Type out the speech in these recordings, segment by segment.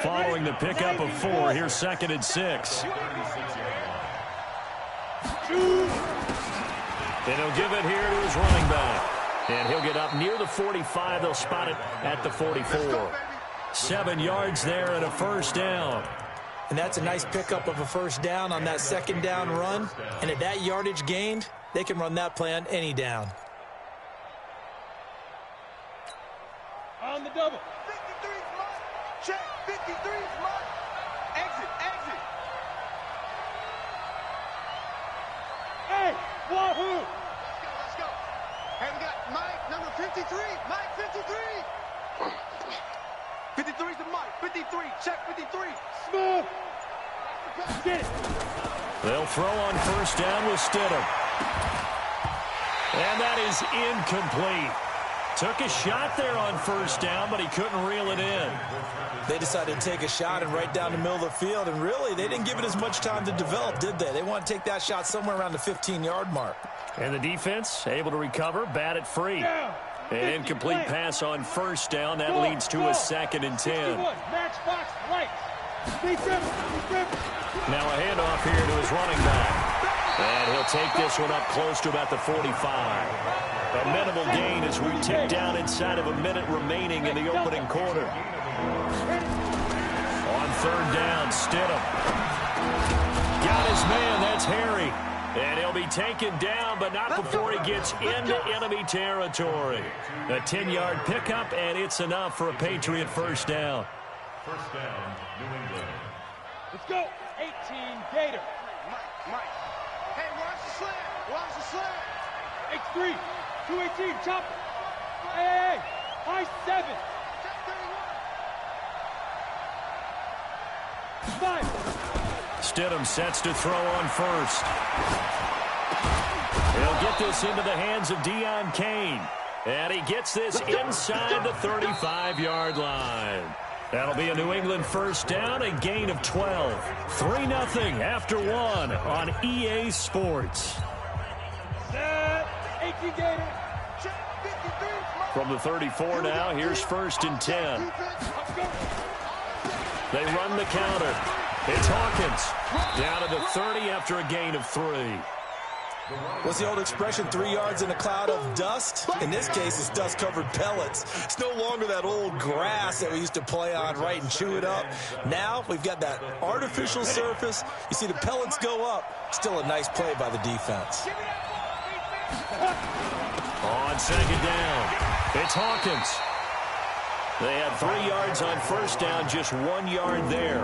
Following the pickup of 4, here's 2nd and 6. And he'll give it here to his running back. And he'll get up near the 45. They'll spot it at the 44. 7 yards there and a first down. And that's a nice pickup of a first down on that 2nd down run. And at that yardage gained, they can run that play on any down. On the double. 53's mark. Check. 53's mark. Exit. Exit. Hey, wahoo! Let's go. Hey, we got Mike, number 53. Mike, 53. 53's the Mike. 53. Check 53. Smooth. Get it. They'll throw on first down with Stidham. And that is incomplete. Took a shot there on first down, but he couldn't reel it in. They decided to take a shot and right down the middle of the field, and really, they didn't give it as much time to develop, did they? They want to take that shot somewhere around the 15-yard mark. And the defense able to recover, bat it free. An incomplete pass on first down. That leads to a 2nd and 10. Matchbox right. Now a handoff here to his running back. And he'll take this one up close to about the 45. A minimal gain as we tick down inside of a minute remaining in the opening quarter. On 3rd down, Stidham. Got his man, that's Harry. And he'll be taken down, but not before he gets into enemy territory. A 10-yard pickup, and it's enough for a Patriot first down. First down, New England. Let's go. 18, Gator. Mike. Hey, watch the slant. Watch the slant. X3. 218, chop. Hey. High 7. Check 31. 5. Stidham sets to throw on first. He'll get this into the hands of Deion Kane. And he gets this inside the 35-yard line. That'll be a New England first down, a gain of 12. 3-0 after 1 on EA Sports. From the 34 now, here's 1st and 10. They run the counter. It's Hawkins. Down to the 30 after a gain of 3. What's the old expression, 3 yards in a cloud of dust? In this case, it's dust-covered pellets. It's no longer that old grass that we used to play on, right, and chew it up. Now we've got that artificial surface. You see the pellets go up. Still a nice play by the defense. On 2nd down, it's Hawkins. They had 3 yards on first down, just 1 yard there.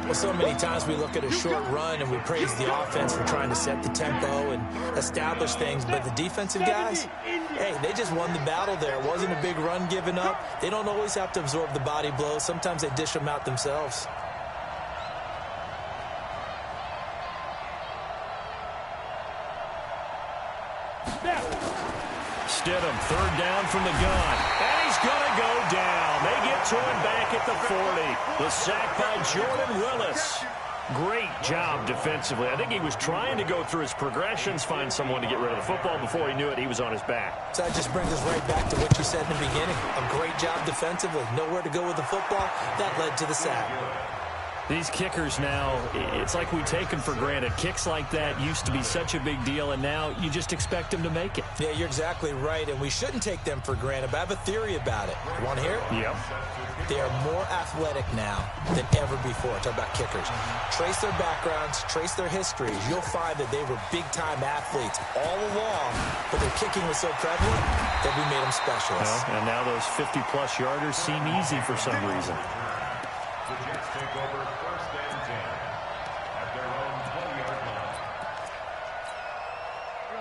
Well, so many times we look at a short run and we praise the offense for trying to set the tempo and establish things, but the defensive guys, hey, they just won the battle there. It wasn't a big run given up. They don't always have to absorb the body blows. Sometimes they dish them out themselves. Stidham, 3rd down from the gun. And he's going to go down. They get to him back at the 40. The sack by Jordan Willis. Great job defensively. I think he was trying to go through his progressions, find someone to get rid of the football. Before he knew it, he was on his back. So that just brings us right back to what you said in the beginning. A great job defensively. Nowhere to go with the football. That led to the sack. These kickers now, it's like we take them for granted. Kicks like that used to be such a big deal, and now you just expect them to make it. Yeah, you're exactly right, and we shouldn't take them for granted, but I have a theory about it. You want to hear it? Yep. They are more athletic now than ever before. Talk about kickers. Trace their backgrounds, trace their histories. You'll find that they were big-time athletes all along, but their kicking was so prevalent that we made them specialists. Well, and now those 50-plus yarders seem easy for some reason. The Jets take over 1st and 10 at their own 20-yard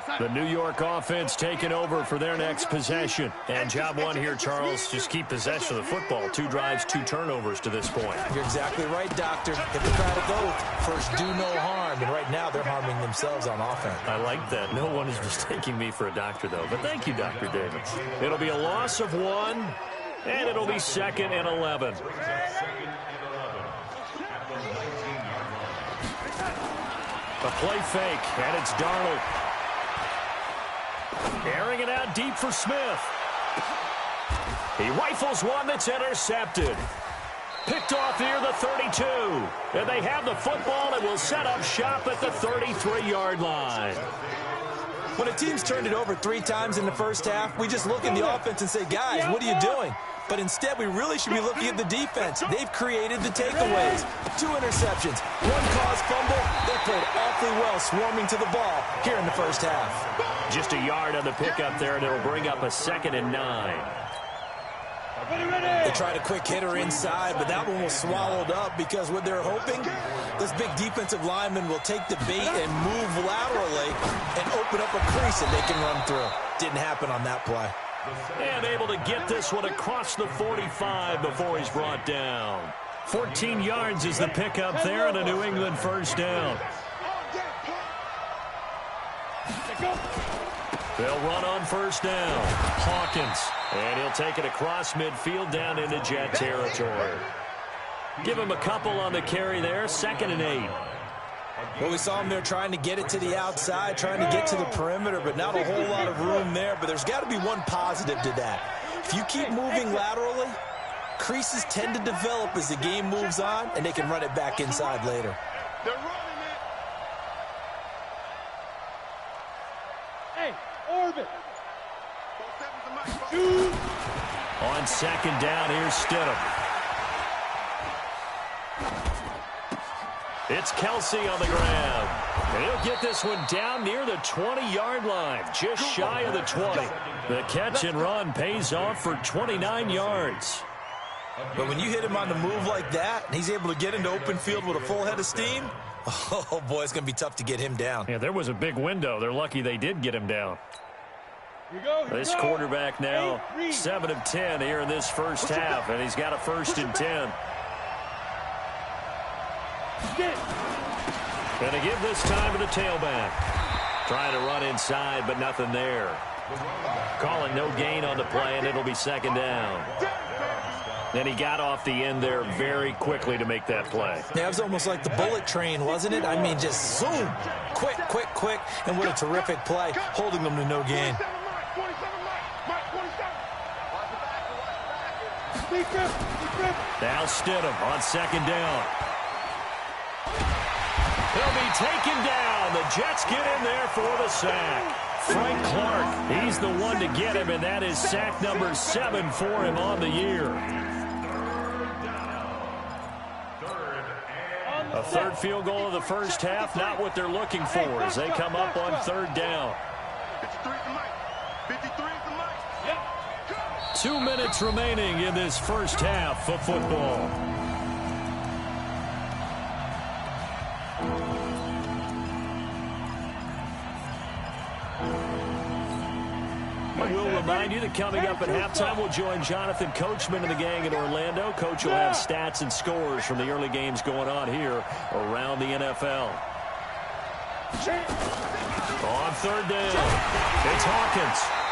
line. The New York offense taking over for their next possession. And job one here, Charles, just keep possession of the football. 2 drives, 2 turnovers to this point. You're exactly right, Doctor. Hippocratic oath. First, do no harm. And right now, they're harming themselves on offense. I like that. No one is mistaking me for a doctor, though. But thank you, Dr. Davis. It'll be a loss of 1, and it'll be 2nd and 11. A play fake, and it's Darnold. Airing it out deep for Smith. He rifles one that's intercepted. Picked off near the 32. And they have the football and will set up shop at the 33-yard line. When a team's turned it over 3 times in the first half, we just look in the offense and say, guys, what are you doing? But instead, we really should be looking at the defense. They've created the takeaways. 2 interceptions, 1 caused fumble. They played awfully well swarming to the ball here in the first half. Just a yard on the pickup there, and it'll bring up a 2nd and 9. They tried a quick hitter inside, but that one was swallowed up because what they're hoping, this big defensive lineman will take the bait and move laterally and open up a crease that they can run through. Didn't happen on that play. And able to get this one across the 45 before he's brought down. 14 yards is the pickup there, and a New England first down. They'll run on first down. Hawkins. And he'll take it across midfield down into Jet territory. Give him a couple on the carry there. 2nd and 8. Well, we saw him there trying to get it to the outside, trying to get to the perimeter, but not a whole lot of room there. But there's got to be one positive to that. If you keep moving laterally, creases tend to develop as the game moves on, and they can run it back inside later. They're running it. Hey, orbit. On 2nd down, here's Stidham. It's Kelsey on the ground. And he'll get this one down near the 20-yard line, just shy of the 20. The catch and run pays off for 29 yards. But when you hit him on the move like that, and he's able to get into open field with a full head of steam, oh, boy, it's going to be tough to get him down. Yeah, there was a big window. They're lucky they did get him down. This quarterback now 7 of 10 here in this first half, and he's got a 1st and 10. Going to give this time to the tailback. Trying to run inside, but nothing there. Calling no gain on the play, and it'll be 2nd down. And he got off the end there very quickly to make that play. Yeah, it was almost like the bullet train, wasn't it? I mean, just zoom. Quick, quick, quick. And what a terrific play, holding them to no gain. Now Stidham on 2nd down. He'll be taken down. The Jets get in there for the sack. Frank Clark, he's the one to get him, and that is sack number 7 for him on the year. A 3rd field goal of the first half, not what they're looking for as they come up on 3rd down. 2 minutes remaining in this first half of football. I will remind you that coming up at halftime, we'll join Jonathan Coachman and the gang in Orlando. Coach will have stats and scores from the early games going on here around the NFL. On 3rd down, it's Hawkins.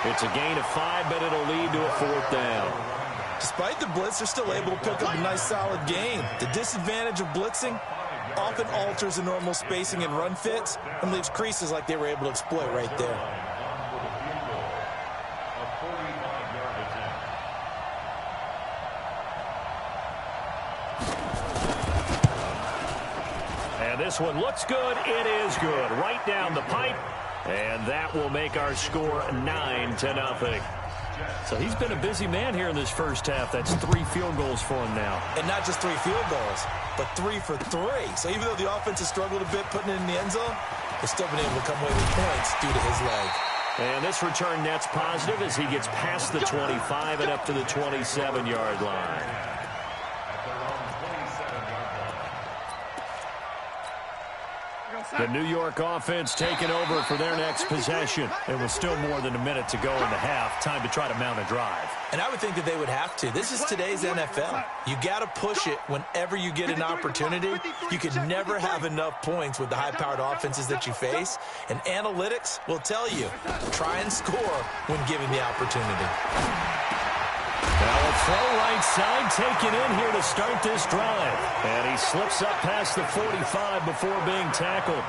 It's a gain of 5, but it'll lead to a 4th down. Despite the blitz, they're still able to pick up a nice solid gain. The disadvantage of blitzing often alters the normal spacing and run fits and leaves creases like they were able to exploit right there. And this one looks good. It is good. Right down the pipe. And that will make our score 9-0. So he's been a busy man here in this first half. That's 3 field goals for him now. And not just 3 field goals, but 3 for 3. So even though the offense has struggled a bit putting it in the end zone, they've still been able to come away with points due to his leg. And this return net's positive as he gets past the 25 and up to the 27-yard line. The New York offense taking over for their next possession. And with still more than a minute to go in the half, time to try to mount a drive. And I would think that they would have to. This is today's NFL. You got to push it whenever you get an opportunity. You can never have enough points with the high-powered offenses that you face. And analytics will tell you, try and score when given the opportunity. Now a throw right side taken in here to start this drive. And he slips up past the 45 before being tackled.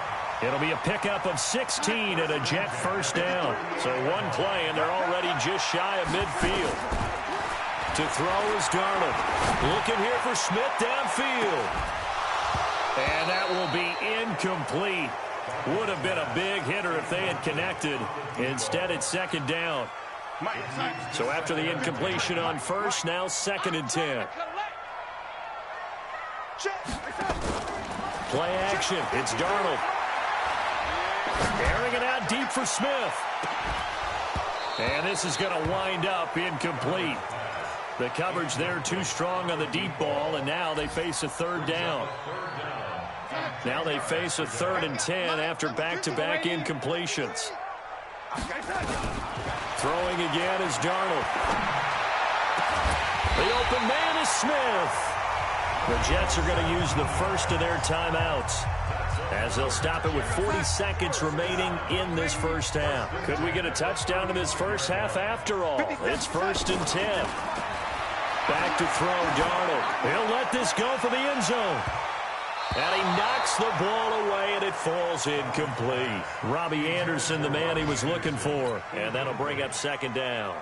It'll be a pickup of 16 and a Jet first down. So one play, and they're already just shy of midfield. To throw is Darnold. Looking here for Smith downfield. And that will be incomplete. Would have been a big hitter if they had connected. Instead, it's second down. So after the incompletion on first, now 2nd and 10. Play action. It's Darnold. Airing it out deep for Smith. And this is going to wind up incomplete. The coverage there too strong on the deep ball, and now they face a 3rd down. Now they face a 3rd and 10 after back-to-back incompletions. Throwing again is Darnold. The open man is Smith. The Jets are going to use the first of their timeouts, as they'll stop it with 40 seconds remaining in this first half. Could we get a touchdown in this first half after all? It's 1st and 10. Back to throw, Darnold. He'll let this go for the end zone. And he knocks the ball away, and it falls incomplete. Robbie Anderson, the man he was looking for. And that'll bring up 2nd down.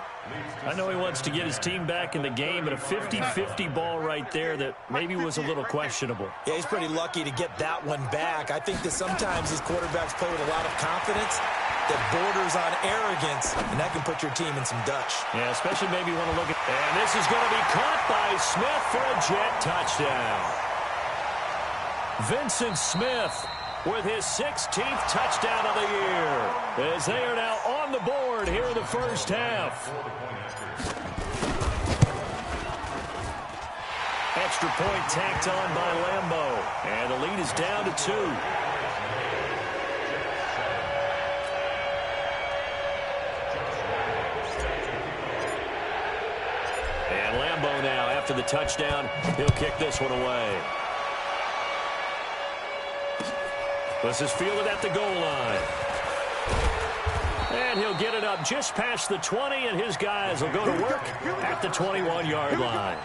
I know he wants to get his team back in the game, but a 50-50 ball right there that maybe was a little questionable. Yeah, he's pretty lucky to get that one back. I think that sometimes these quarterbacks play with a lot of confidence that borders on arrogance, and that can put your team in some Dutch. Yeah, especially maybe you want to look at... And this is going to be caught by Smith for a Jet touchdown. Vincent Smith with his 16th touchdown of the year, as they are now on the board here in the first half. Extra point tacked on by Lambeau, and the lead is down to 2. And Lambeau now, after the touchdown, he'll kick this one away. This is fielded at the goal line. And he'll get it up just past the 20, and his guys will go to work at the 21-yard line.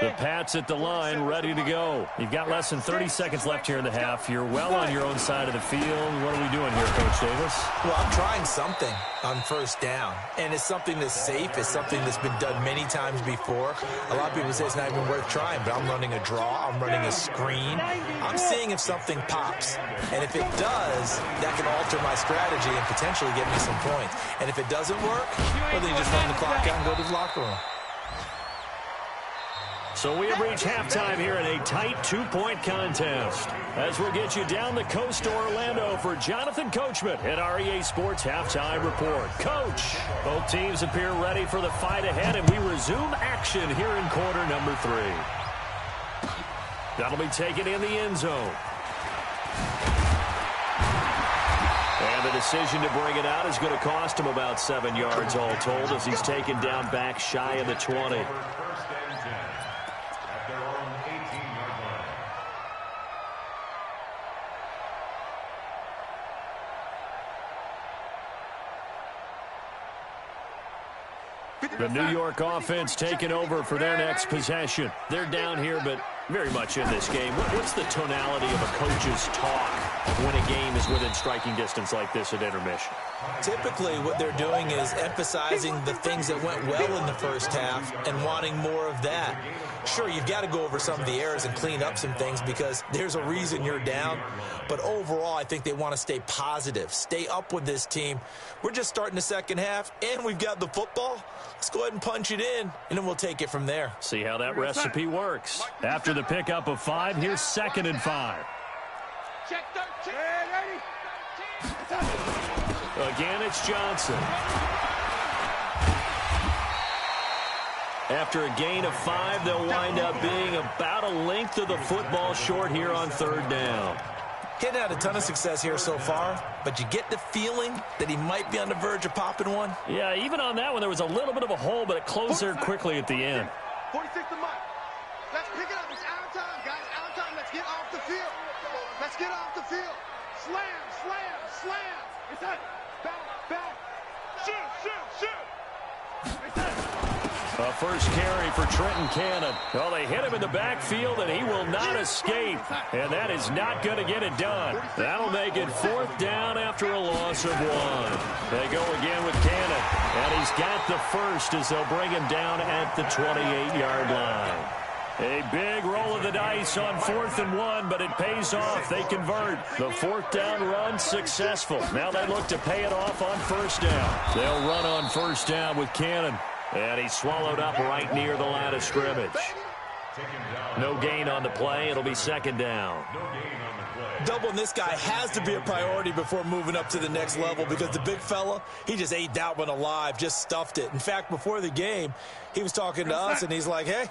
The Pats at the line, ready to go. You've got less than 30 seconds left here in the half. You're well on your own side of the field. What are we doing here, Coach Davis? Well, I'm trying something on 1st down, and it's something that's safe. It's something that's been done many times before. A lot of people say it's not even worth trying, but I'm running a draw. I'm running a screen. I'm seeing if something pops, and if it does, that can alter my strategy and potentially get me some points. And if it doesn't work, well, then you just run the clock out and go to the locker room. So we have reached halftime here in a tight 2-point contest. As we'll get you down the coast to Orlando for Jonathan Coachman at our EA Sports Halftime Report. Coach, both teams appear ready for the fight ahead, and we resume action here in quarter number 3. That'll be taken in the end zone. And the decision to bring it out is going to cost him about 7 yards all told, as he's taken down back shy of the 20. The New York offense taking over for their next possession. They're down here, but very much in this game. What's the tonality of a coach's talk when a game is within striking distance like this at intermission? Typically, what they're doing is emphasizing the things that went well in the first half and wanting more of that. Sure, you've got to go over some of the errors and clean up some things because there's a reason you're down. But overall, I think they want to stay positive, stay up with this team. We're just starting the second half, and we've got the football. Let's go ahead and punch it in, and then we'll take it from there. See how that recipe works. After the pickup of 5, here's 2nd and 5. Check 13. Again, it's Johnson. After a gain of 5, they'll wind up being about a length of the football short here on 3rd down. Hadn't had a ton of success here so far, but you get the feeling that he might be on the verge of popping one. Yeah, even on that one, there was a little bit of a hole, but it closed there quickly at the end. 46 to Mike. Let's pick it up. It's out of time, guys. Out of time. Let's get off the field. Let's get off the field. Slam, slam, slam. It's it. Back, back. Shoot, shoot, shoot. It's it. A first carry for Trenton Cannon. Well, they hit him in the backfield, and he will not escape. And that is not going to get it done. That'll make it 4th down after a loss of 1. They go again with Cannon. And he's got the first as they'll bring him down at the 28-yard line. A big roll of the dice on 4th and 1, but it pays off. They convert. The 4th down run successful. Now they look to pay it off on 1st down. They'll run on 1st down with Cannon. And he's swallowed up right near the line of scrimmage. No gain on the play. It'll be 2nd down. Doubling this guy has to be a priority before moving up to the next level because the big fella, he just ate that one alive, just stuffed it. In fact, before the game, he was talking to us, and he's like, hey,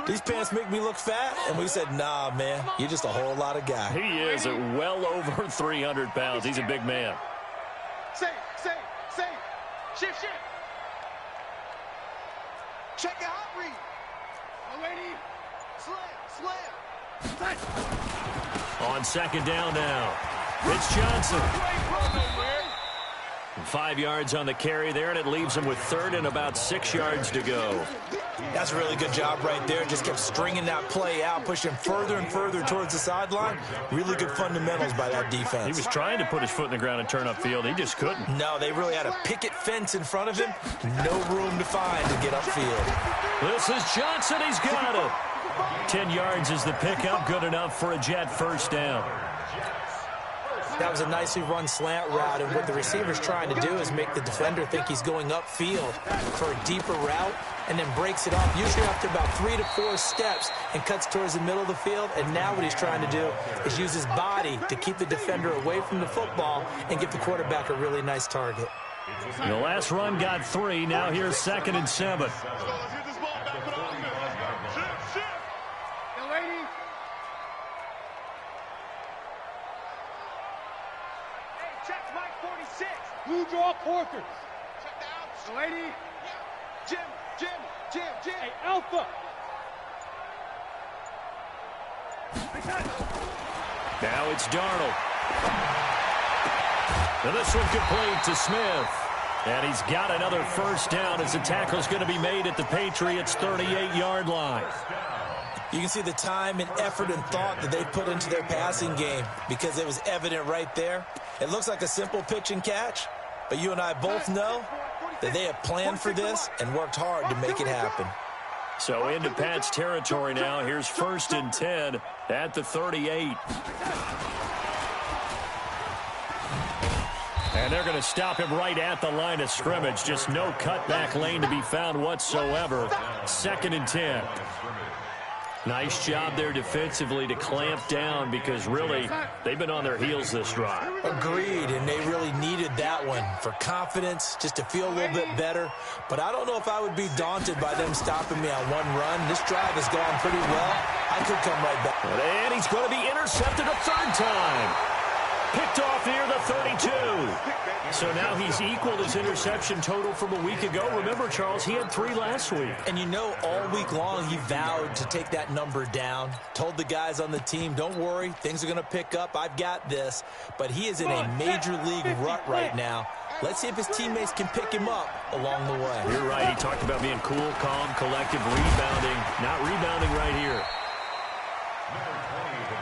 these pants make me look fat. And we said, nah, man, you're just a whole lot of guy. He is at well over 300 pounds. He's a big man. Say. Shift. Check the hot read. Lady. Slam. On 2nd down now. It's Johnson. 5 yards on the carry there, and it leaves him with 3rd and about 6 yards to go. That's a really good job right there. Just kept stringing that play out, pushing further and further towards the sideline. Really good fundamentals by that defense. He was trying to put his foot in the ground and turn upfield. He just couldn't. No, they really had a picket fence in front of him. No room to find to get upfield. This is Johnson. He's got it. 10 yards is the pickup. Good enough for a Jet 1st down. That was a nicely run slant route, and what the receiver's trying to do is make the defender think he's going upfield for a deeper route, and then breaks it off, usually after about 3 to 4 steps, and cuts towards the middle of the field. And now what he's trying to do is use his body to keep the defender away from the football and give the quarterback a really nice target. The last run got 3. Now here's 2nd and 7. Blue draw quarters. Check the outs. Lady. Jim. Hey, Alpha. Now it's Darnold. And this one complete to Smith. And he's got another 1st down as the tackle's going to be made at the Patriots' 38-yard line. You can see the time and effort and thought that they put into their passing game because it was evident right there. It looks like a simple pitch and catch, but you and I both know that they have planned for this and worked hard to make it happen. So into Pat's territory now. Here's 1st and 10 at the 38. And they're going to stop him right at the line of scrimmage. Just no cutback lane to be found whatsoever. 2nd and 10. Nice job there defensively to clamp down because really they've been on their heels this drive. Agreed, and they really needed that one for confidence, just to feel a little bit better. But I don't know if I would be daunted by them stopping me on one run. This drive has gone pretty well. I could come right back. And he's going to be intercepted a 3rd time. Picked off near the 32. So now he's equaled his interception total from a week ago. Remember, Charles, he had 3 last week. And you know, all week long he vowed to take that number down. Told the guys on the team, don't worry, things are going to pick up. I've got this. But he is in a major league rut right now. Let's see if his teammates can pick him up along the way. You're right. He talked about being cool, calm, collective, rebounding. Not rebounding right here.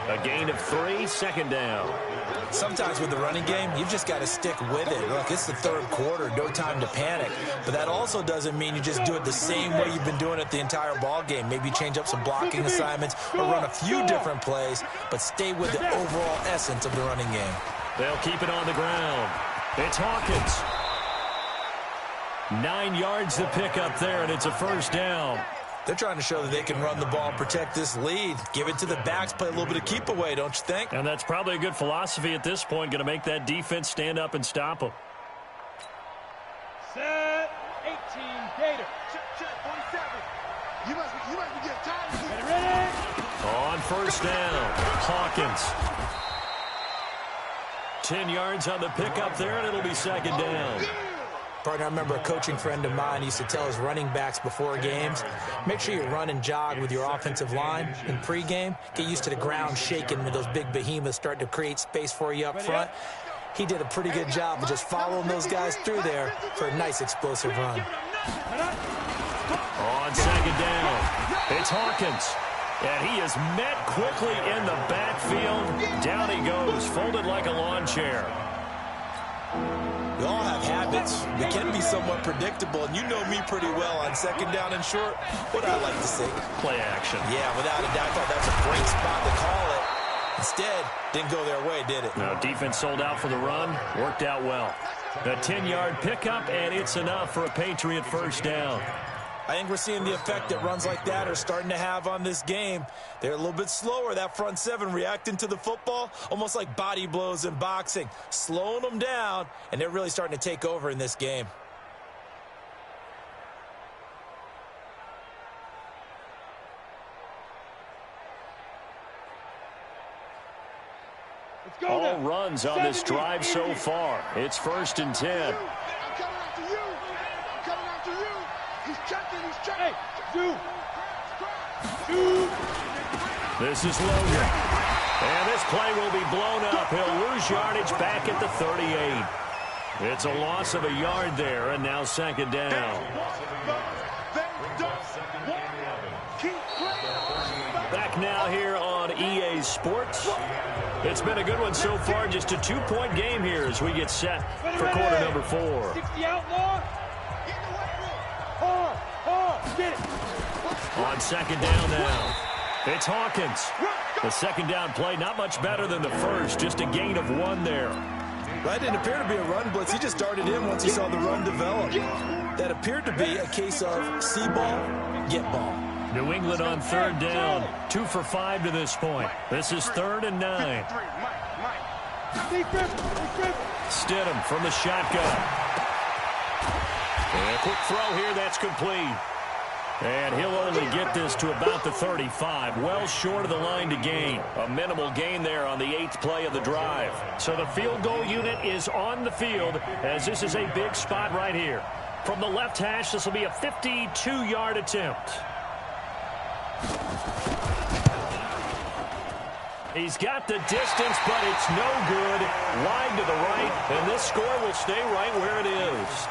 A gain of 3, 2nd down. Sometimes with the running game, you've just got to stick with it. Look, it's the 3rd quarter, no time to panic. But that also doesn't mean you just do it the same way you've been doing it the entire ball game. Maybe change up some blocking assignments or run a few different plays, but stay with the overall essence of the running game. They'll keep it on the ground. It's Hawkins. 9 yards to pick up there, and it's a 1st down. They're trying to show that they can run the ball and protect this lead. Give it to the backs, play a little bit of keep away, don't you think? And that's probably a good philosophy at this point, going to make that defense stand up and stop them. Set 18 Gator. Check 47. You must be getting tired. Ready? On 1st down, Hawkins. 10 yards on the pickup there, and it'll be 2nd down. Partner, I remember a coaching friend of mine used to tell his running backs before games, make sure you run and jog with your offensive line in pregame. Get used to the ground shaking when those big behemoths start to create space for you up front. He did a pretty good job of just following those guys through there for a nice explosive run. On second down, it's Hawkins. And he is met quickly in the backfield. Down he goes, folded like a lawn chair. We all have habits. They can be somewhat predictable, and you know me pretty well on second down and short. What I like to see. Play action. Yeah, without a doubt. I thought that was a great spot to call it. Instead, didn't go their way, did it? No, defense sold out for the run. Worked out well. A 10-yard pickup, and it's enough for a Patriot first down. I think we're seeing the effect that runs like that are starting to have on this game. They're a little bit slower, that front seven, reacting to the football, almost like body blows in boxing, slowing them down, and they're really starting to take over in this game. All runs on this drive so far. It's 1st and 10. I'm coming after you. I'm coming after you. He's checking. He's checking. Hey, This is Logan. And this play will be blown up. He'll lose yardage back at the 38. It's a loss of a yard there, and now second down. Back now here on EA Sports. It's been a good one so far. Just a 2-point game here as we get set for quarter number 4. 60 outlaw. Get it. On second down now, it's Hawkins. The second down play, not much better than the first. Just a gain of 1 there. That didn't appear to be a run blitz. He just darted in once he saw the run develop. That appeared to be a case of see ball, get ball. New England on third down. 2 for 5 to this point. This is 3rd and 9. Stidham from the shotgun. And a quick throw here, that's complete. And he'll only get this to about the 35, well short of the line to gain. A minimal gain there on the 8th play of the drive. So the field goal unit is on the field as this is a big spot right here. From the left hash, this will be a 52-yard attempt. He's got the distance, but it's no good. Wide to the right, and this score will stay right where it is.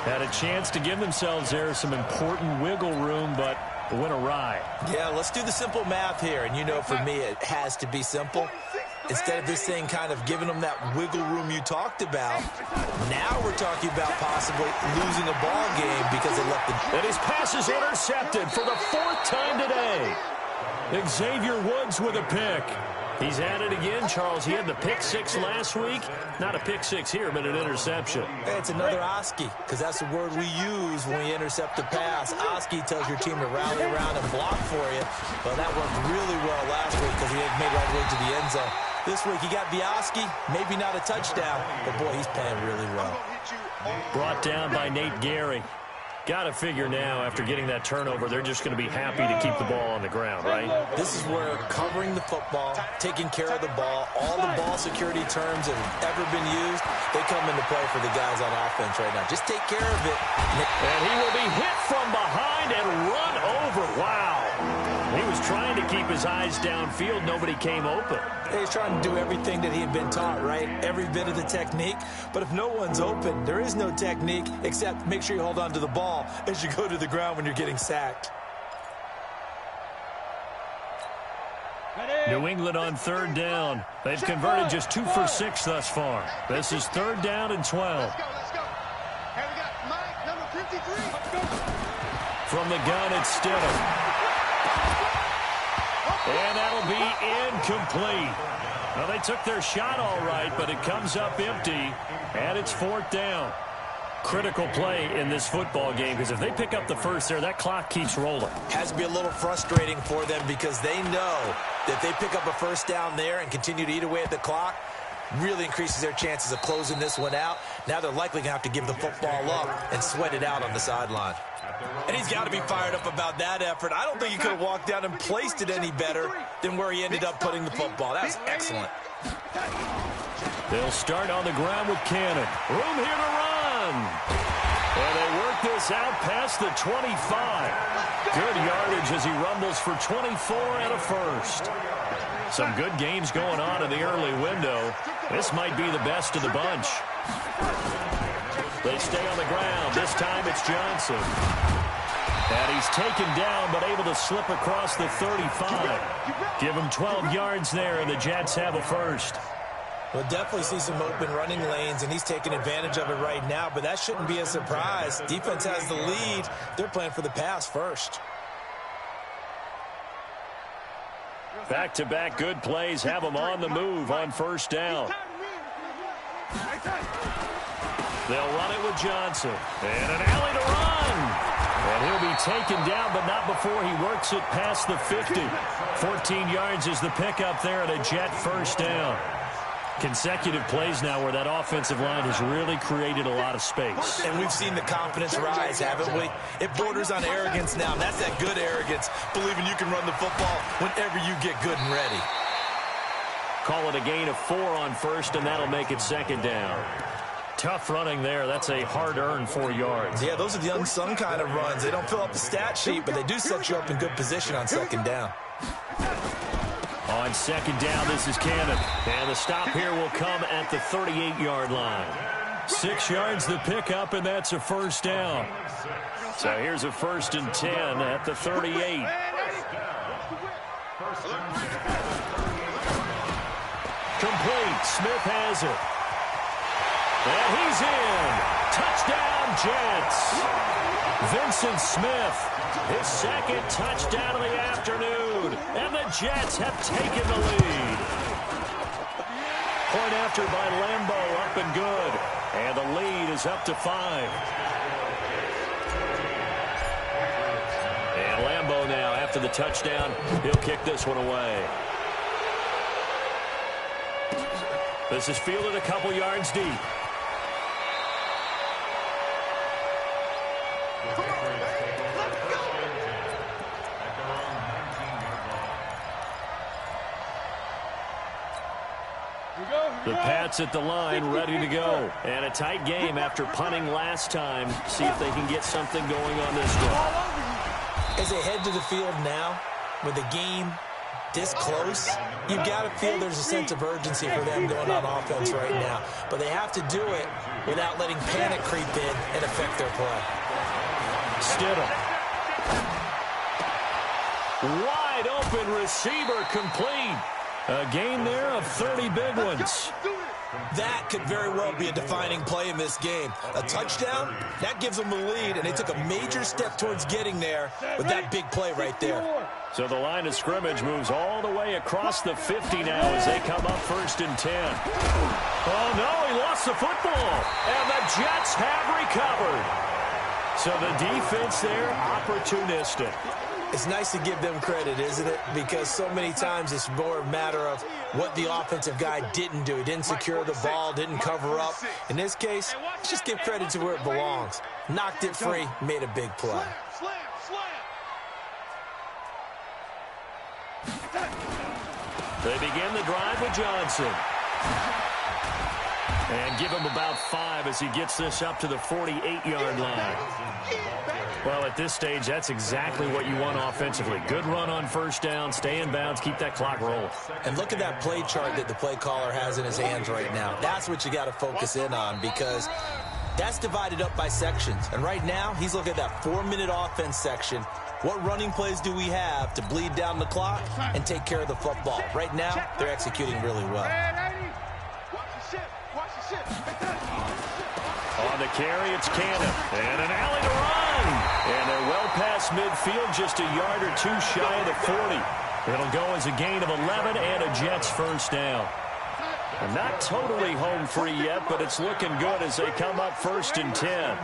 Had a chance to give themselves there some important wiggle room, but it went awry. Yeah, let's do the simple math here. And you know, for me, it has to be simple. Instead of this thing kind of giving them that wiggle room you talked about, now we're talking about possibly losing a ball game because they left the... And his pass is intercepted for the 4th time today. Xavier Woods with a pick. He's at it again, Charles. He had the pick 6 last week. Not a pick 6 here, but an interception. Hey, it's another Oski, because that's the word we use when we intercept the pass. Oski tells your team to rally around and block for you. Well, that worked really well last week because he had made it all the way to the end zone. This week, he got the Oski, maybe not a touchdown, but boy, he's playing really well. Brought down by Nate Gary. Got to figure now, after getting that turnover, they're just going to be happy to keep the ball on the ground, right? This is where covering the football, taking care of the ball, all the ball security terms that have ever been used, they come into play for the guys on offense right now. Just take care of it. And he will be hit from behind and run over. Wow. He was trying to keep his eyes downfield. Nobody came open. He's trying to do everything that he had been taught, right? Every bit of the technique. But if no one's open, there is no technique except make sure you hold on to the ball as you go to the ground when you're getting sacked. New England on third down. They've converted just 2 for 6 thus far. This is 3rd down and 12. Let's go. And we got Mike, number 53. From the gun, it's Stidham. And that'll be incomplete. Well, they took their shot all right, but it comes up empty, and it's 4th down. Critical play in this football game, because if they pick up the first there, that clock keeps rolling. Has to be a little frustrating for them because they know that they pick up a first down there and continue to eat away at the clock, really increases their chances of closing this one out. Now they're likely going to have to give the football up and sweat it out on the sideline. And he's got to be fired up about that effort. I don't think he could have walked down and placed it any better than where he ended up putting the football. That was excellent. They'll start on the ground with Cannon. Room here to run. And they work this out past the 25. Good yardage as he rumbles for 24 and a first. Some good games going on in the early window. This might be the best of the bunch. They stay on the ground. This time it's Johnson. And he's taken down, but able to slip across the 35. Give him 12 yards there, and the Jets have a first. We'll definitely see some open running lanes, and he's taking advantage of it right now, but that shouldn't be a surprise. Defense has the lead. They're playing for the pass first. Back-to-back good plays have him on the move on first down. They'll run it with Johnson. And an alley to run. And he'll be taken down, but not before he works it past the 50. 14 yards is the pickup there, and a Jet first down. Consecutive plays now where that offensive line has really created a lot of space. And we've seen the confidence rise, haven't we? It borders on arrogance now, and that's that good arrogance, believing you can run the football whenever you get good and ready. Call it a gain of 4 on first, and that'll make it second down. Tough running there. That's a hard-earned 4 yards. Yeah, those are the unsung kind of runs. They don't fill up the stat sheet, but they do set you up in good position on second down. On second down, this is Cannon. And the stop here will come at the 38-yard line. 6 yards the pickup, and that's a first down. So here's a 1st and 10 at the 38. Complete. Smith has it. And he's in. Touchdown, Jets. Vincent Smith, his second touchdown of the afternoon. And the Jets have taken the lead. Point after by Lambo, up and good. And the lead is up to 5. And Lambo now, after the touchdown, he'll kick this one away. This is fielded a couple yards deep. The Pats at the line, ready to go. And a tight game after punting last time. See if they can get something going on this one. As they head to the field now, with the game this close, you've got to feel there's a sense of urgency for them going on offense right now. But they have to do it without letting panic creep in and affect their play. Stidham. Wide open receiver complete. A gain there of 30 big ones. That could very well be a defining play in this game. A touchdown, that gives them the lead, and they took a major step towards getting there with that big play right there. So the line of scrimmage moves all the way across the 50 now as they come up 1st and 10. Oh, no, he lost the football. And the Jets have recovered. So the defense there, opportunistic. It's nice to give them credit, isn't it? Because so many times it's more a matter of what the offensive guy didn't do. He didn't secure the ball, didn't cover up. In this case, just give credit to where it belongs. Knocked it free, made a big play. They begin the drive with Johnson. And give him about 5 as he gets this up to the 48-yard line. Well, at this stage, that's exactly what you want offensively. Good run on first down, stay in bounds, keep that clock rolling. And look at that play chart that the play caller has in his hands right now. That's what you got to focus in on because that's divided up by sections. And right now, he's looking at that 4-minute offense section. What running plays do we have to bleed down the clock and take care of the football? Right now, they're executing really well. On the carry, it's Cannon. And an alley to run. And they're well past midfield, just a yard or 2 shy of the 40. It'll go as a gain of 11 and a Jets first down. And not totally home free yet, but it's looking good as they come up 1st and 10.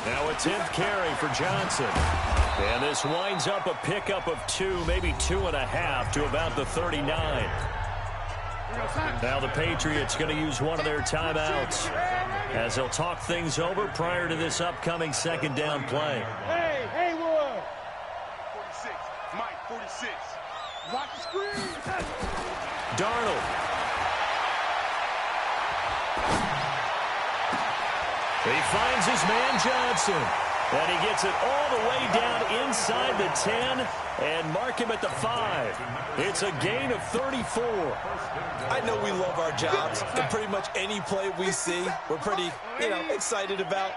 Now a 10th carry for Johnson. And this winds up a pickup of 2, maybe 2.5 to about the 39. Now the Patriots going to use one of their timeouts as they'll talk things over prior to this upcoming second down play. Hey, Haywood. 46, Mike, 46. Rock the screen. Darnold. He finds his man Johnson. And he gets it all the way down inside the 10 and mark him at the 5. It's a gain of 34. I know we love our jobs, and pretty much any play we see, we're pretty, excited about.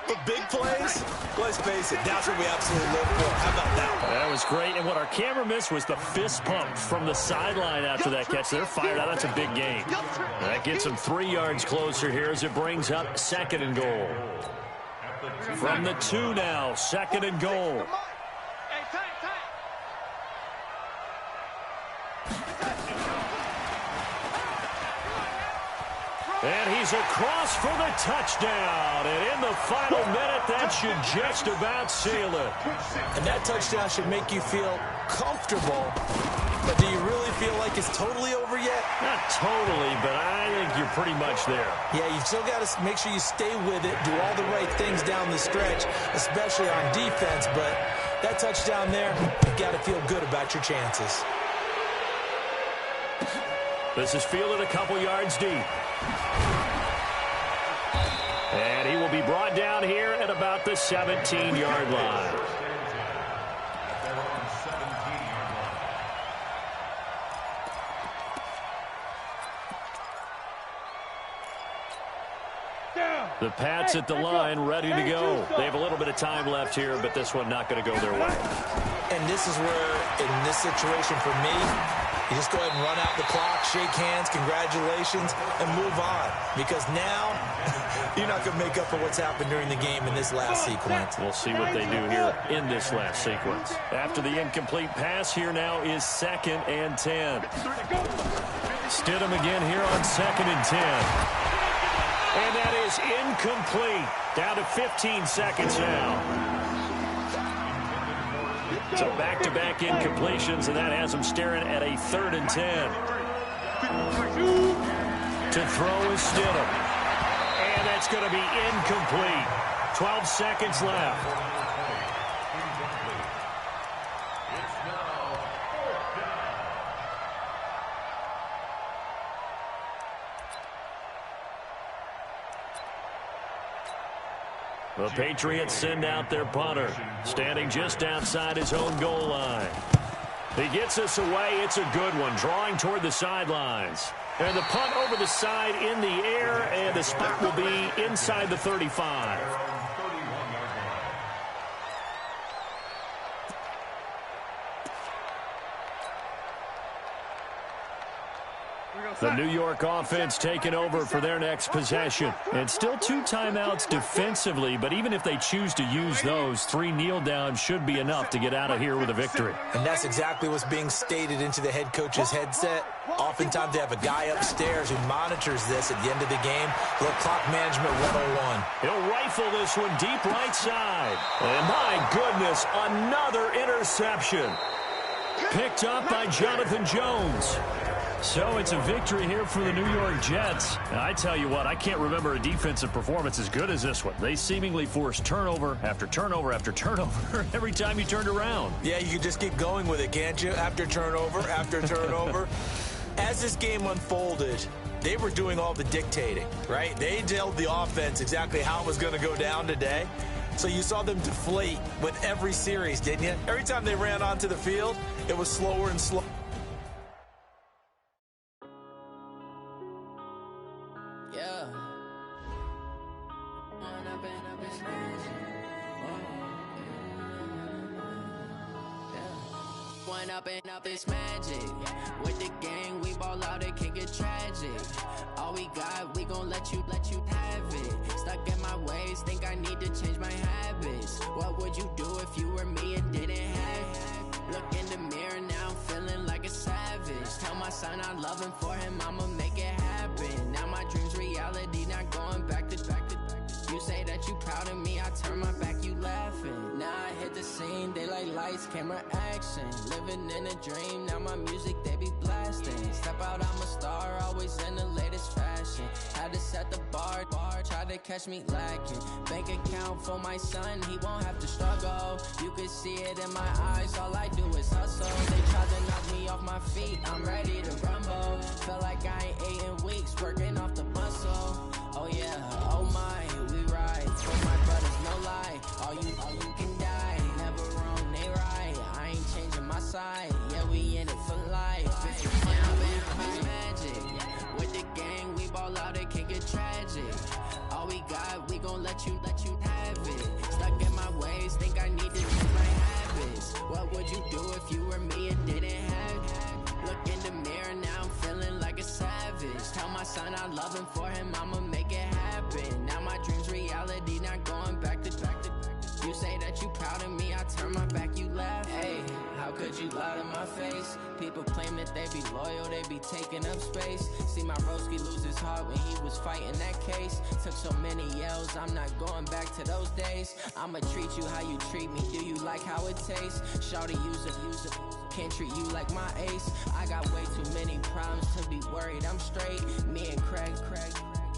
But big plays, let's face it, that's what we absolutely live for. How about that one? That was great, and what our camera missed was the fist pump from the sideline after that catch. They're fired out. That's a big gain. That gets them 3 yards closer here as it brings up 2nd and goal. From the 2 now, 2nd and goal. And he's across for the touchdown. And in the final minute, that should just about seal it. And that touchdown should make you feel comfortable. But do you really feel like it's totally over yet? Not totally, but I think you're pretty much there. Yeah, you still got to make sure you stay with it, do all the right things down the stretch, especially on defense. But that touchdown there, you've got to feel good about your chances. This is fielded a couple yards deep. And he will be brought down here at about the 17-yard line. The Pats at the line, ready to go. They have a little bit of time left here, but this one not going to go their way. And this is where, in this situation for me, you just go ahead and run out the clock, shake hands, congratulations, and move on. Because now, you're not going to make up for what's happened during the game in this last sequence. We'll see what they do here in this last sequence. After the incomplete pass, here now is 2nd and 10. Stidham again here on 2nd and 10. And that is incomplete. Down to 15 seconds now. So back-to-back incompletions, and that has them staring at a 3rd and 10. To throw is Stidham. And that's going to be incomplete. 12 seconds left. The Patriots send out their punter, standing just outside his own goal line. He gets us away. It's a good one, drawing toward the sidelines. And the punt over the side in the air, and the spot will be inside the 35. The New York offense taking over for their next possession. And still 2 timeouts defensively, but even if they choose to use those, 3 kneel downs should be enough to get out of here with a victory. And that's exactly what's being stated into the head coach's headset. Oftentimes they have a guy upstairs who monitors this at the end of the game. Little clock management 101. He'll rifle this one deep right side. And my goodness, another interception. Picked up by Jonathan Jones. So it's a victory here for the New York Jets. And I tell you what, I can't remember a defensive performance as good as this one. They seemingly forced turnover after turnover after turnover every time you turned around. Yeah, you can just keep going with it, can't you? After turnover, after turnover. As this game unfolded, they were doing all the dictating, right? They told the offense exactly how it was going to go down today. So you saw them deflate with every series, didn't you? Every time they ran onto the field, it was slower and slower. Up this magic with the gang, we ball out, it can get tragic. All we got, we gon' let you have it. Stuck in my ways, think I need to change my habits. What would you do if you were me and didn't have it? Look in the mirror now, I'm feeling like a savage. Tell my son I love him, for him I'ma make it happen. Now my dreams reality, not going back to back. You say that you proud of me, I turn my back, you laughing. Now I hit the scene, they like lights, camera, action. Living in a dream, now my music, they be blasting. Step out, I'm a star, always in the latest fashion. Had to set the bar, try to catch me lacking. Bank account for my son, he won't have to struggle. You could see it in my eyes, all I do is hustle. They tried to knock me off my feet, I'm ready to rumble. Feel like I ain't ate in weeks, working off the muscle. Oh yeah, oh my, we ride. For my brothers, no no lie. All you can die. Never wrong, they right. I ain't changing my side. Yeah, we in it for life. Magic. With the gang, we ball out, it can get tragic. All we got, we gon' let you have it. Stuck in my ways, think I need to change my habits. What would you do if you were me and didn't have it? Look in the mirror, now I'm feeling like a savage. Tell my son I love him, for him I'ma make it happen. Now my dream's reality, not going back to. You say that you proud of me, I turn my back, you laugh. Hey, how could you lie to my face? People claim that they be loyal, they be taking up space. See my broski lose his heart when he was fighting that case. Took so many yells, I'm not going back to those days. I'ma treat you how you treat me, do you like how it tastes? Shawty, use it, can't treat you like my ace. I got way too many problems to be worried, I'm straight. Me and Craig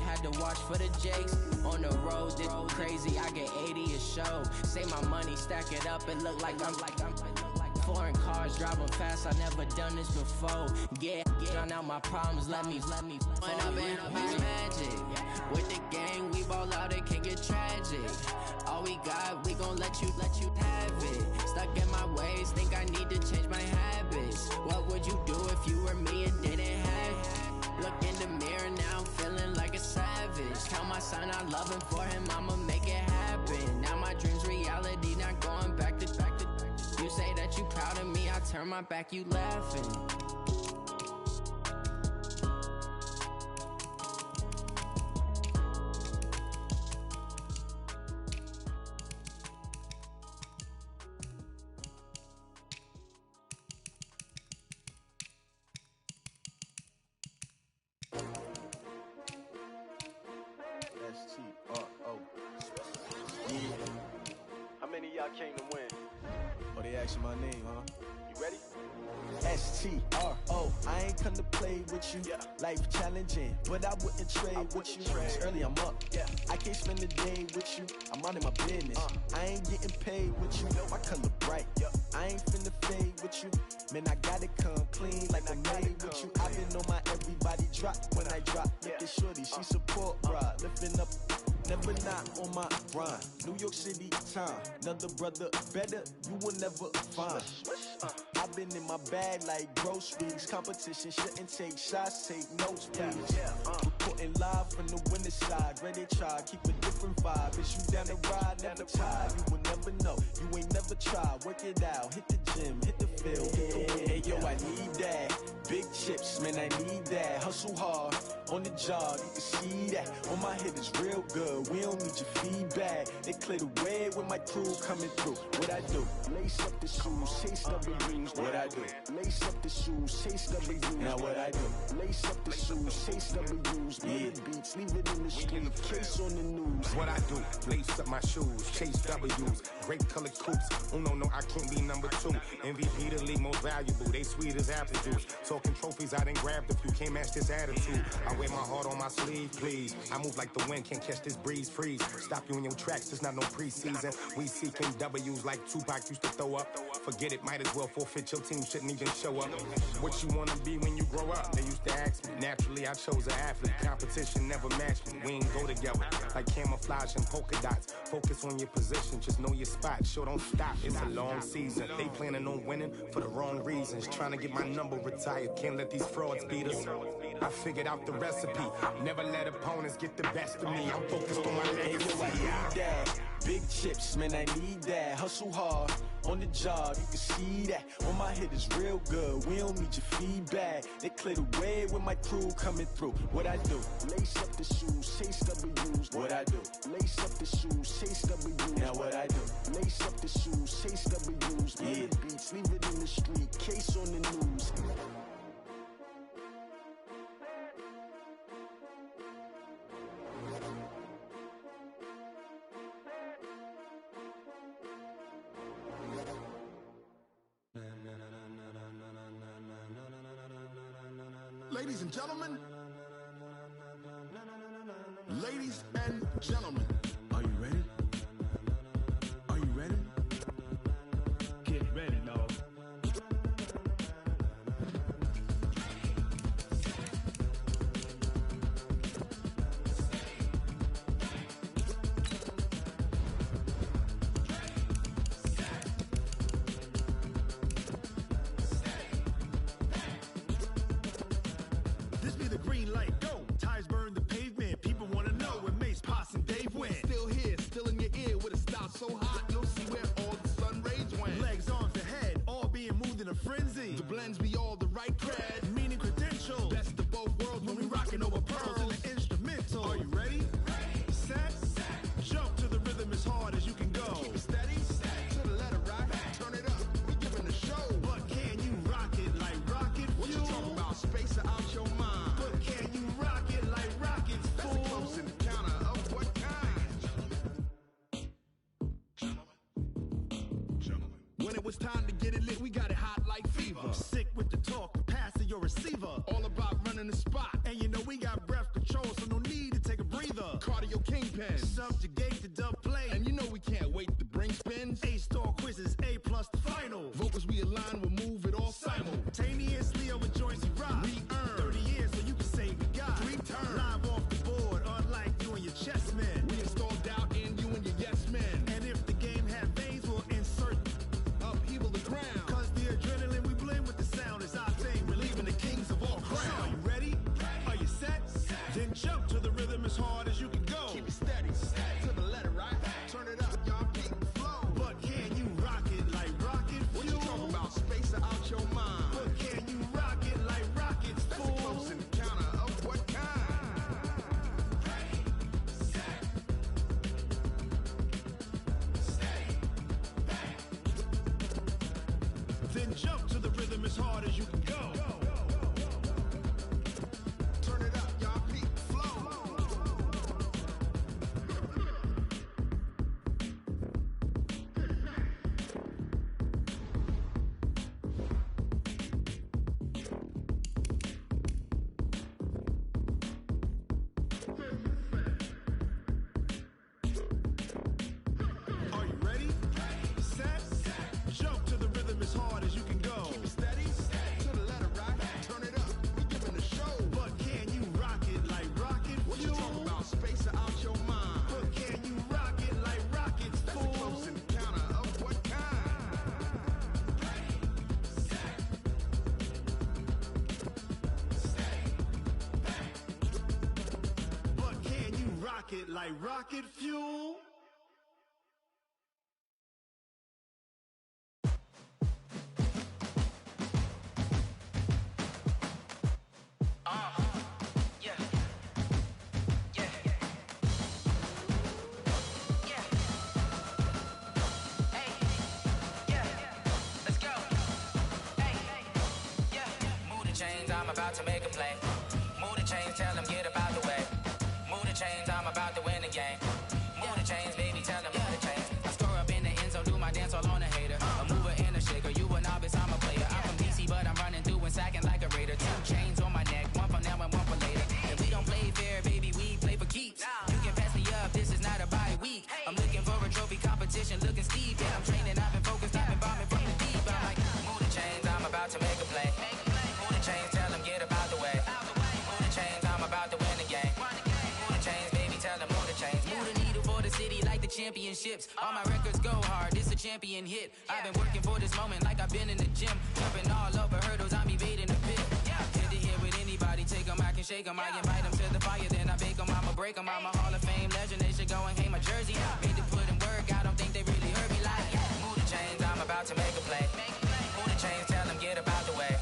had to watch for the Jakes. On the road, this crazy, I get 80 a show. Say my money, stack it up, it look like I'm foreign cars, driving fast, I never done this before. Yeah, drown out my problems, let me When I've been magic. With the gang, we ball out, it can get tragic. All we got, we gon' let you have it. Stuck in my ways, think I need to change my habits. What would you do if you were me and didn't have it? Look in the mirror, now I'm feeling like a savage. Tell my son I love him, for him I'ma make it happen. Now my dream's reality, not going back to. You say that you proud of me, I turn my back, you laughing. S-T-R-O. Yeah. How many of y'all came to win? Oh, they asking my name, huh? You ready? S-T-R-O. I ain't come to play with you. Yeah. Life challenging, but I wouldn't trade with you. It's early, I'm up. Yeah. I can't spend the day with you. I'm out in my business. I ain't getting paid with you. My color bright. Yep. I ain't finna fade with you. Man, I gotta come clean like I'm made with you. I've been on my everybody drop when I drop. Look at shorty, she support ride. Lifting up, never not on my grind. New York City time, another brother better, you will never find. I've been in my bag like groceries. Competition shouldn't take shots, take notes, please. Reporting live from the winter side. Ready to try, keep a different vibe. Is you down the ride, never tired. You will never know, you ain't never tried. Work it out, hit the gym, hit the field. Hey yo, I need that. Big chips, man, I need that. Hustle hard, on the job, you can see that. On my head is real good, we don't need your feedback. They clear the way with my crew coming through. What I do? Lace up the shoes, chase W's. What I do? Lace up the shoes, chase W's. Now what I do? Lace up the shoes, chase W's. Yeah. Beats, leave it in the street, case on the news. What I do? Lace up my shoes, chase W's. Grape colored coops. Uno, no, I can't be number 2. MVP the league most valuable. They sweet as apple juice. Talking trophies, I done grabbed a few. Can't match this attitude. I wear my heart on my sleeve, please. I move like the wind, can't catch this breeze, freeze. Stop you in your tracks, there's not no preseason. We seeking W's like Tupac used to throw up. Forget it, might as well forfeit. Your team shouldn't even show up. What you wanna be when you grow up? They used to ask me. Naturally, I chose an athlete. Competition never matched me. We ain't go together like camouflage and polka dots. Focus on your position, just know your spot. Sure, don't stop. It's a long season. They planning on winning for the wrong reasons. Trying to get my number retired. Can't let these frauds beat us. I figured out the recipe. Never let opponents get the best of me. I'm focused on my legacy. I need that. Big chips, man, I need that. Hustle hard, on the job, you can see that. On my head is real good, we don't need your feedback. They clear the way with my crew coming through. What I do? Lace up the shoes, chase W's. What I do? Lace up the shoes, chase W's. Now what I do? Lace up the shoes, chase W's. Yeah. Beats, leave it in the street, case on the news. Ladies and gentlemen, ladies and gentlemen, are you ready? Are you ready? Get ready, dog. the green light, go. Tires burn the pavement. People want to know where Mace, Pops, and Dave went. Still here, still in your ear with a style so hot, you'll see where all the sun rays went. Legs, arms, and head, all being moved in a frenzy. The blends be all the right cred, meaning credentials. best of both worlds when we rockin' over pearls. And the instrumental. Are you ready? Set. Jump to the rhythm as hard as you can go. Keep it steady, to the letter right. Turn it up, we giving the show. But can you rock it like rocket fuel? What you talking about? Space or out your mind? But can you rock it like rockets, That's fool? a close encounter of what kind? Gentlemen. When it was time to get it lit, we got it hot like fever. I'm sick with the talk, pass to your receiver. All about running the spot. And you know we got breath control, so no need to take a breather. Cardio kingpin. Subjugate the dub play. And you know we can't wait to bring spins. A-star quizzes, A+ the final. Vocals we align, we'll move it all Simultaneously over joints we rock. We earn 30 years so you can say we got 3 turns. live off the board, unlike you and your chess men. We install doubt in you and your yes men. And if the game had veins, we'll insert Upheaval the ground. Cause the adrenaline we blend with the sound is our thing. Relieving the kings of all So are crown. you ready? Are you set? Then jump to the rhythm as hard as you can go. Keep it steady, to the letter right. Turn it up, y'all keep the flow. But can you rock it like rocket What fuel? you talking about? Space or out your mind? But can you rock it like rockets, That's a fool? close encounter of what kind? Then jump to the rhythm as hard as you can go. Turn it up, y'all keep the flow. Are you ready? Set. Jump to the rhythm as hard as you can go. Keep it steady, to the letter right. Turn it up, we giving the show. But can you rock it like rocket What you fuel? talking about? Space or out your mind? But can you rock it like rockets, That's a fool? close encounter of what kind? But can you rock it like rocket fuel? I'm about to make a play. Move the chains, tell them get about the way. Move the chains, I'm about to win the game. Move the chains, baby, tell them move the chains. I score up in the end zone, do my dance all on a hater. A mover and a shaker, you a novice, I'm a player. I'm from DC, but I'm running through and sacking like a raider. 2 chains on my neck, one for now and one for later. And we don't play fair, baby, we play for keeps. You can pass me up, this is not a bye week. I'm looking for a trophy competition, looking steep. Yeah, I'm training, I've been focused, I've been bombing from the deep. I'm like, move the chains, I'm about to make a play. Move the chains, tell them get about the way. Move the chains, I'm about to win the game. Move the chains, baby, tell them move the chains. Move the needle for the city like the championships. All my records go hard, this a champion hit. I've been working for this moment like I've been in the gym. Jumping all over hurdles, I'm evading the pit. Hit to hit with anybody, take them, I can shake them. I invite them to the fire, then I bake them, I'ma break them. I'm a Hall of Fame legend, they should go and hang my jersey. Made to put in work, I don't think they really heard me like. Move the chains, I'm about to make a play. Move the chains, tell them get about the way.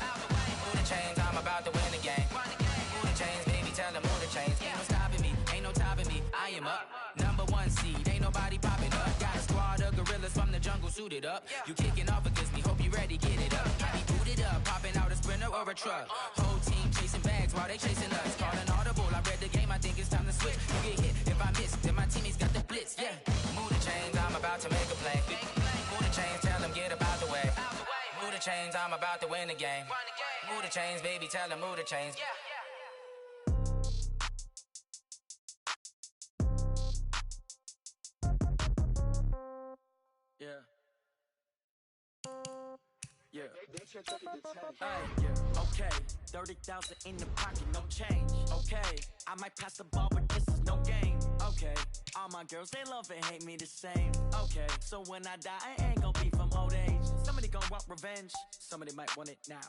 Move the chains, I'm about to win the game. Move the chains, baby, tell them move the chains. Ain't no stopping me, ain't no topping me, I am up. Number 1 seed, ain't nobody popping up. Got a squad of gorillas from the jungle suited up. You kicking off against me, hope you ready, get it up. I be booted up, popping out a sprinter or a truck. Whole team chasing bags while they chasing us. Calling audible, I read the game, I think it's time to switch. You get hit if I miss, then my teammates got the blitz, yeah. Move the chains, I'm about to make a play. Move the chains, tell them get about the way. Move the chains, I'm about to win the game. Move the chains, baby, tell them move the chains. Yeah. Yeah. Yeah. Okay. 30,000 in the pocket, no change. Okay. I might pass the ball, but this is no game. Okay. All my girls, they love and hate me the same. Okay. So when I die, I ain't gon' be from old age. Somebody gon' want revenge. Somebody might want it now.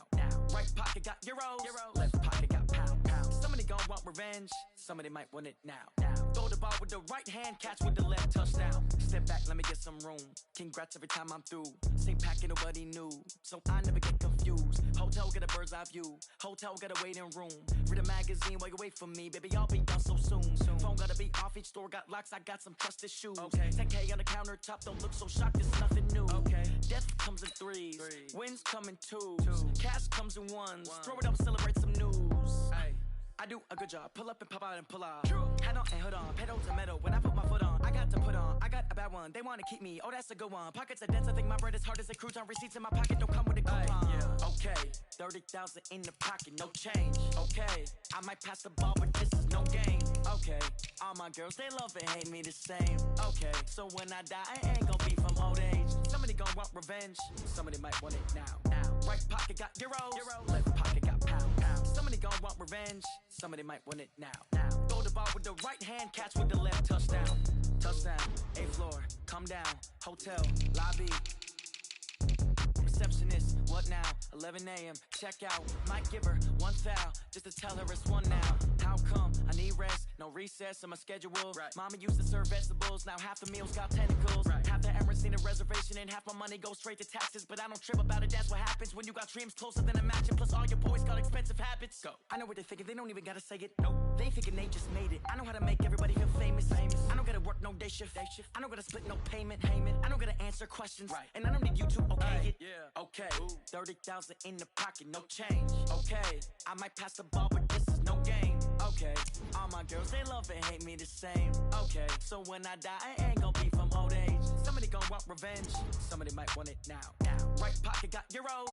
Right pocket got euros. Left pocket got pound. Somebody gon' want revenge. Somebody might want it now. Throw the ball with the right hand, catch with the left, touchdown. Step back, let me get some room. Congrats every time I'm through. Same packing, nobody knew, so I never get confused. Hotel get a bird's eye view. Hotel got a waiting room. Read a magazine while you wait for me, baby. I'll be done so soon. Phone gotta be off. Each store got locks. I got some trusted shoes. Okay. 10K on the countertop. Don't look so shocked. It's nothing new. Okay. Death comes in threes. Wins come in twos. Cash comes in ones. Throw it up, celebrate some news. Ay. I do a good job. Pull up and pop out and pull out. Head on and hood on. Pedal to metal. When I put my foot on, I got to put on. I got a bad one. They want to keep me. Oh, that's a good one. Pockets are dense. I think my bread is hard as a crouton. Receipts in my pocket don't come with a coupon. Yeah. Okay. 30,000 in the pocket. No change. Okay. I might pass the ball, but this is no game. Okay. All my girls, they love and hate me the same. Okay. So when I die, I ain't gonna be from old age. Somebody gonna want revenge. Somebody might want it now. Right pocket got euros. Left pocket got pounds. Somebody gonna want revenge. Somebody might want it now. Throw the ball with the right hand, catch with the left, touchdown. Touchdown, 8th floor, come down, hotel, lobby. Receptionist, what now? 11 a.m., check out. Might give her one foul, just to tell her it's one now. How come? I need rest, no recess in my schedule. Right. Mama used to serve vegetables, now half the meals got tentacles. Right. Half the Emirates need a reservation and half my money goes straight to taxes. But I don't trip about it, that's what happens when you got dreams closer than a match. And plus all your boys got expensive habits. Go. I know what they're thinking, they don't even gotta say it. Nope. They ain't thinking they just made it. I know how to make everybody feel famous. I don't gotta work no day shift. I don't gotta split no payment. I don't gotta answer questions. Right. And I don't need you to okay it. Yeah. Okay. 30,000 in the pocket, no change. Okay. I might pass the ball, but this is no game. Okay. All my girls, they love and hate me the same. Okay. So when I die, I ain't gonna be from old age. Somebody gonna want revenge. Somebody might want it now. Right pocket got euros.